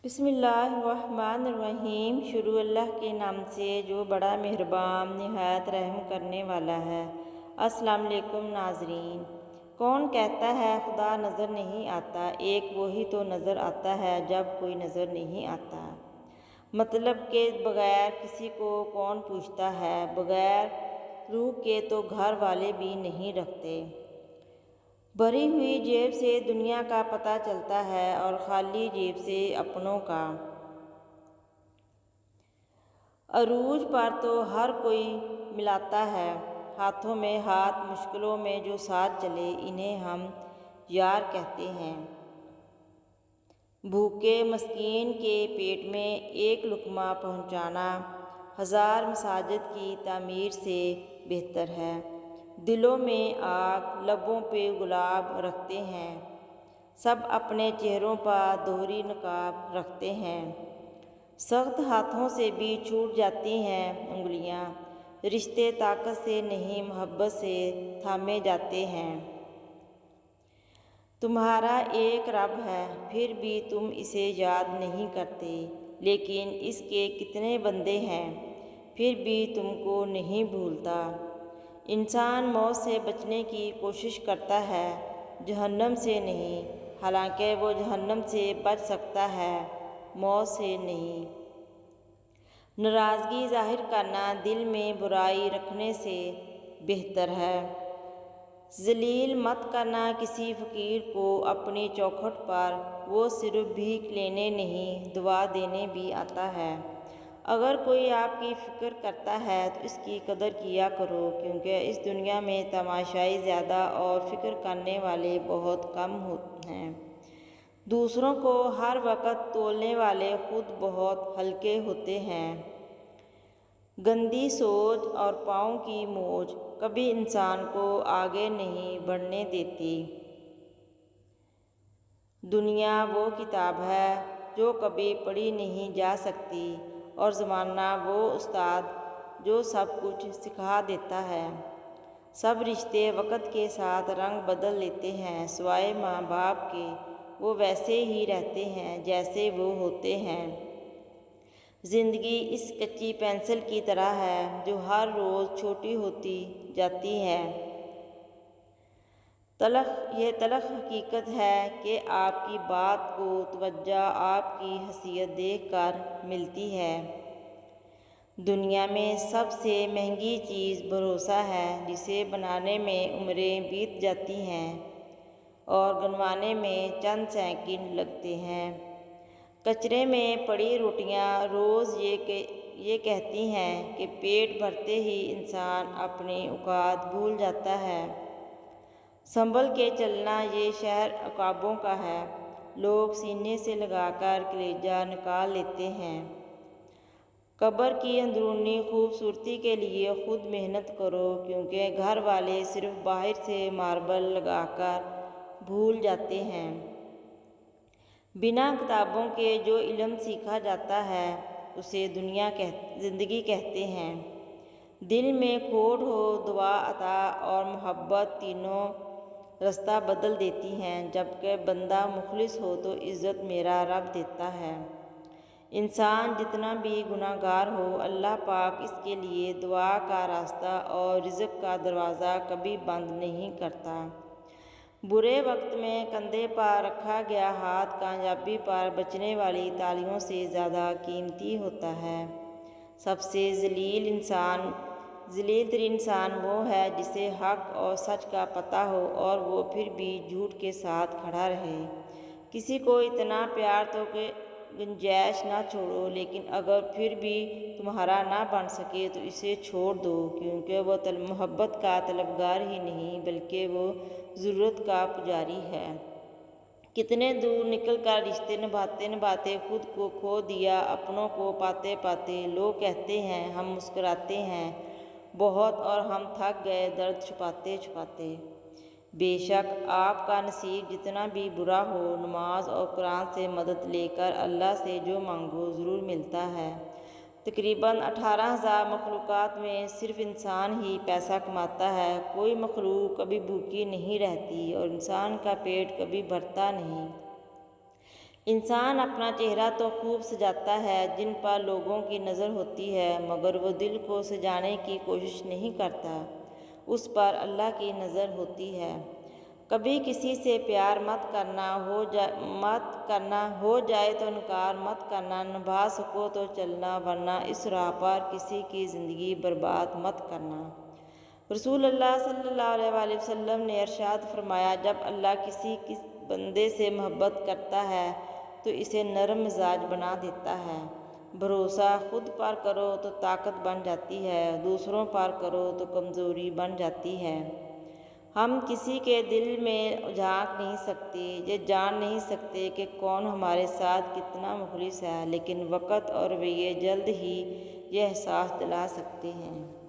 بسم اللہ الرحمن الرحیم۔ شروع اللہ کے نام سے جو بڑا مہربان نہایت رحم کرنے والا ہے۔ السلام علیکم ناظرین۔ کون کہتا ہے خدا نظر نہیں آتا؟ ایک وہی تو نظر آتا ہے جب کوئی نظر نہیں آتا۔ مطلب کے بغیر کسی کو کون پوچھتا ہے؟ بغیر روح کے تو گھر والے بھی نہیں رکھتے۔ بھری ہوئی جیب سے دنیا کا پتہ چلتا ہے اور خالی جیب سے اپنوں کا۔ عروج پر تو ہر کوئی ملاتا ہے ہاتھوں میں ہاتھ، مشکلوں میں جو ساتھ چلے انہیں ہم یار کہتے ہیں۔ بھوکے مسکین کے پیٹ میں ایک لقمہ پہنچانا ہزار مساجد کی تعمیر سے بہتر ہے۔ دلوں میں آگ، لبوں پہ گلاب رکھتے ہیں، سب اپنے چہروں پر دوہری نقاب رکھتے ہیں۔ سخت ہاتھوں سے بھی چھوٹ جاتی ہیں انگلیاں، رشتے طاقت سے نہیں محبت سے تھامے جاتے ہیں۔ تمہارا ایک رب ہے پھر بھی تم اسے یاد نہیں کرتے، لیکن اس کے کتنے بندے ہیں پھر بھی تم کو نہیں بھولتا۔ انسان موت سے بچنے کی کوشش کرتا ہے، جہنم سے نہیں، حالانکہ وہ جہنم سے بچ سکتا ہے، موت سے نہیں۔ ناراضگی ظاہر کرنا دل میں برائی رکھنے سے بہتر ہے۔ ذلیل مت کرنا کسی فقیر کو اپنی چوکھٹ پر، وہ صرف بھیک لینے نہیں دعا دینے بھی آتا ہے۔ اگر کوئی آپ کی فکر کرتا ہے تو اس کی قدر کیا کرو، کیونکہ اس دنیا میں تماشائی زیادہ اور فکر کرنے والے بہت کم ہیں۔ دوسروں کو ہر وقت تولنے والے خود بہت ہلکے ہوتے ہیں۔ گندی سوچ اور پاؤں کی موج کبھی انسان کو آگے نہیں بڑھنے دیتی۔ دنیا وہ کتاب ہے جو کبھی پڑھی نہیں جا سکتی، اور زمانہ وہ استاد جو سب کچھ سکھا دیتا ہے۔ سب رشتے وقت کے ساتھ رنگ بدل لیتے ہیں، سوائے ماں باپ کے وہ ویسے ہی رہتے ہیں جیسے وہ ہوتے ہیں۔ زندگی اس کچی پینسل کی طرح ہے جو ہر روز چھوٹی ہوتی جاتی ہے۔ یہ تلخ حقیقت ہے کہ آپ کی بات کو توجہ آپ کی حیثیت دیکھ کر ملتی ہے۔ دنیا میں سب سے مہنگی چیز بھروسہ ہے، جسے بنانے میں عمریں بیت جاتی ہیں اور گنوانے میں چند سیکنڈ لگتے ہیں۔ کچرے میں پڑی روٹیاں روز یہ کہتی ہیں کہ پیٹ بھرتے ہی انسان اپنی اوقات بھول جاتا ہے۔ سنبھل کے چلنا یہ شہر عقابوں کا ہے، لوگ سینے سے لگا کر کلیجہ نکال لیتے ہیں۔ قبر کی اندرونی خوبصورتی کے لیے خود محنت کرو، کیونکہ گھر والے صرف باہر سے ماربل لگا کر بھول جاتے ہیں۔ بنا کتابوں کے جو علم سیکھا جاتا ہے اسے زندگی کہتے ہیں۔ دل میں کھوٹ ہو، دعا، عطا اور محبت تینوں رستہ بدل دیتی ہیں، جبکہ بندہ مخلص ہو تو عزت میرا رب دیتا ہے۔ انسان جتنا بھی گناہ گار ہو، اللہ پاک اس کے لیے دعا کا راستہ اور رزق کا دروازہ کبھی بند نہیں کرتا۔ برے وقت میں کندھے پر رکھا گیا ہاتھ کامیابی پر بجنے والی تالیوں سے زیادہ قیمتی ہوتا ہے۔ سب سے ذلیل ترین انسان وہ ہے جسے حق اور سچ کا پتہ ہو اور وہ پھر بھی جھوٹ کے ساتھ کھڑا رہے۔ کسی کو اتنا پیار تو کہ گنجائش نہ چھوڑو، لیکن اگر پھر بھی تمہارا نہ بن سکے تو اسے چھوڑ دو، کیونکہ وہ محبت کا طلبگار ہی نہیں بلکہ وہ ضرورت کا پجاری ہے۔ کتنے دور نکل کر رشتے نبھاتے نبھاتے خود کو کھو دیا، اپنوں کو پاتے پاتے۔ لوگ کہتے ہیں ہم مسکراتے ہیں بہت اور ہم تھک گئے درد چھپاتے چھپاتے۔ بے شک آپ کا نصیب جتنا بھی برا ہو، نماز اور قرآن سے مدد لے کر اللہ سے جو مانگو ضرور ملتا ہے۔ تقریباً 18,000 مخلوقات میں صرف انسان ہی پیسہ کماتا ہے۔ کوئی مخلوق کبھی بھوکی نہیں رہتی اور انسان کا پیٹ کبھی بھرتا نہیں۔ انسان اپنا چہرہ تو خوب سجاتا ہے، جن پر لوگوں کی نظر ہوتی ہے، مگر وہ دل کو سجانے کی کوشش نہیں کرتا، اس پر اللہ کی نظر ہوتی ہے۔ کبھی کسی سے پیار مت کرنا، ہو جائے تو انکار مت کرنا، نبھا سکو تو چلنا، ورنہ اس راہ پر کسی کی زندگی برباد مت کرنا۔ رسول اللہ صلی اللہ علیہ وآلہ وسلم نے ارشاد فرمایا، جب اللہ کسی بندے سے محبت کرتا ہے تو اسے نرم مزاج بنا دیتا ہے۔ بھروسہ خود پر کرو تو طاقت بن جاتی ہے، دوسروں پر کرو تو کمزوری بن جاتی ہے۔ ہم کسی کے دل میں جھانک نہیں سکتے، یہ جان نہیں سکتے کہ کون ہمارے ساتھ کتنا مخلص ہے، لیکن وقت اور رویے جلد ہی یہ احساس دلا سکتے ہیں۔